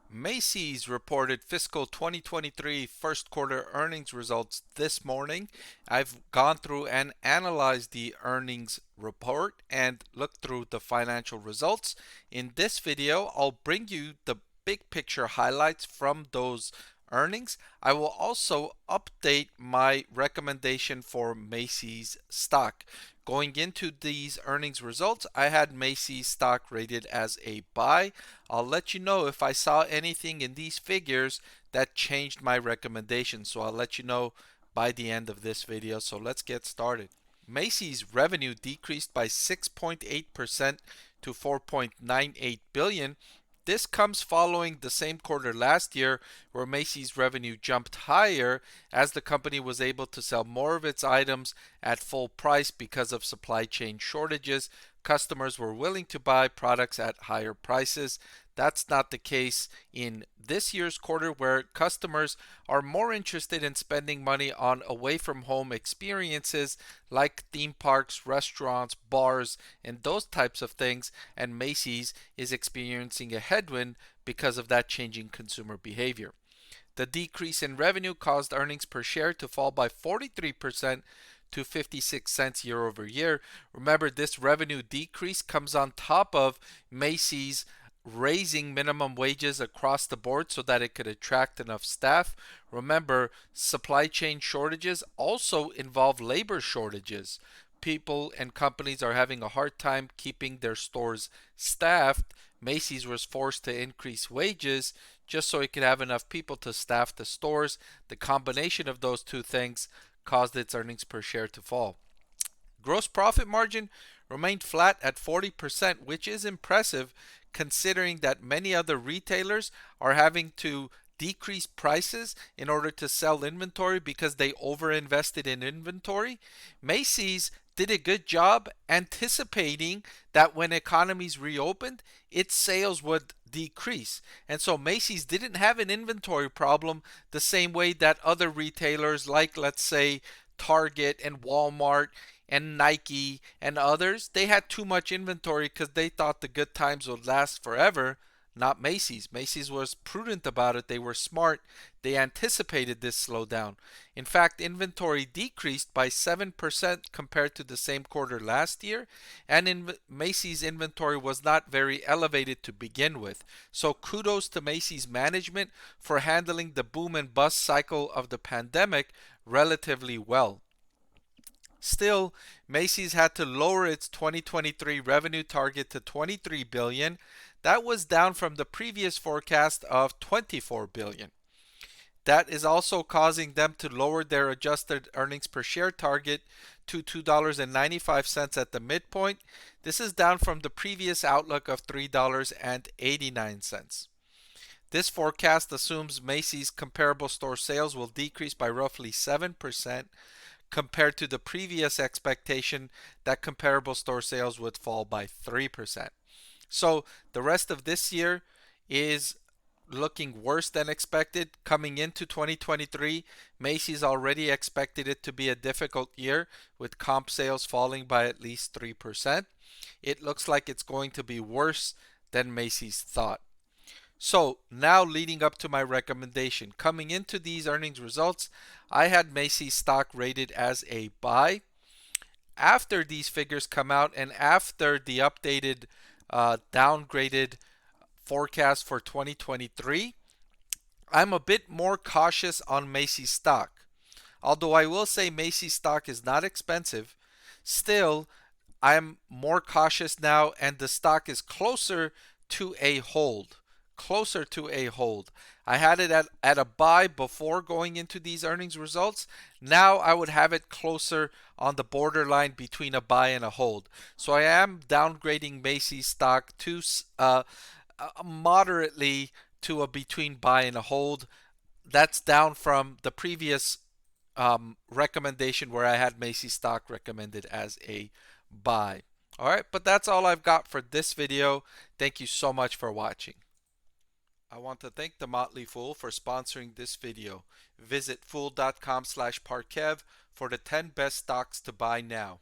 Macy's reported fiscal 2023 first quarter earnings results this morning. I've gone through and analyzed the earnings report and looked through the financial results. In this video, I'll bring you the big picture highlights from those earnings. I will also update my recommendation for Macy's stock. Going into these earnings results, I had Macy's stock rated as a buy. I'll let you know if I saw anything in these figures that changed my recommendation. So I'll let you know by the end of this video. So let's get started. Macy's revenue decreased by 6.8% to 4.98 billion. This comes following the same quarter last year where Macy's revenue jumped higher as the company was able to sell more of its items at full price because of supply chain shortages. Customers were willing to buy products at higher prices. That's not the case in this year's quarter, where customers are more interested in spending money on away from home experiences like theme parks, restaurants, bars, and those types of things. And Macy's is experiencing a headwind because of that changing consumer behavior. The decrease in revenue caused earnings per share to fall by 43% to 56 cents year over year. Remember, this revenue decrease comes on top of Macy's raising minimum wages across the board so that it could attract enough staff. Remember, supply chain shortages also involve labor shortages. People and companies are having a hard time keeping their stores staffed. Macy's was forced to increase wages just so it could have enough people to staff the stores. The combination of those two things caused its earnings per share to fall. Gross profit margin remained flat at 40%, which is impressive considering that many other retailers are having to decrease prices in order to sell inventory because they overinvested in inventory. Macy's did a good job anticipating that when economies reopened, its sales would decrease. And so Macy's didn't have an inventory problem the same way that other retailers, like let's say Target and Walmart and Nike and others, they had too much inventory because they thought the good times would last forever. Not Macy's. Macy's was prudent about it. They were smart. They anticipated this slowdown. In fact, inventory decreased by 7% compared to the same quarter last year, and Macy's inventory was not very elevated to begin with. So kudos to Macy's management for handling the boom and bust cycle of the pandemic relatively well. Still, Macy's had to lower its 2023 revenue target to 23 billion. That was down from the previous forecast of 24 billion. That is also causing them to lower their adjusted earnings per share target to $2.95 at the midpoint. This is down from the previous outlook of $3.89. This forecast assumes Macy's comparable store sales will decrease by roughly 7%, compared to the previous expectation that comparable store sales would fall by 3%. So the rest of this year is looking worse than expected. Coming into 2023, Macy's already expected it to be a difficult year with comp sales falling by at least 3%. It looks like it's going to be worse than Macy's thought. So now leading up to my recommendation, coming into these earnings results, I had Macy's stock rated as a buy. After these figures come out and after the updated downgraded forecast for 2023, I'm a bit more cautious on Macy's stock. Although I will say Macy's stock is not expensive, still I'm more cautious now and the stock is closer to a hold. Closer to a hold. I had it at a buy before going into these earnings results. Now I would have it closer on the borderline between a buy and a hold. So I am downgrading Macy's stock to moderately to a between buy and a hold. That's down from the previous recommendation where I had Macy's stock recommended as a buy. All right, but that's all I've got for this video. Thank you so much for watching. I want to thank the Motley Fool for sponsoring this video. Visit fool.com/Parkev for the 10 best stocks to buy now.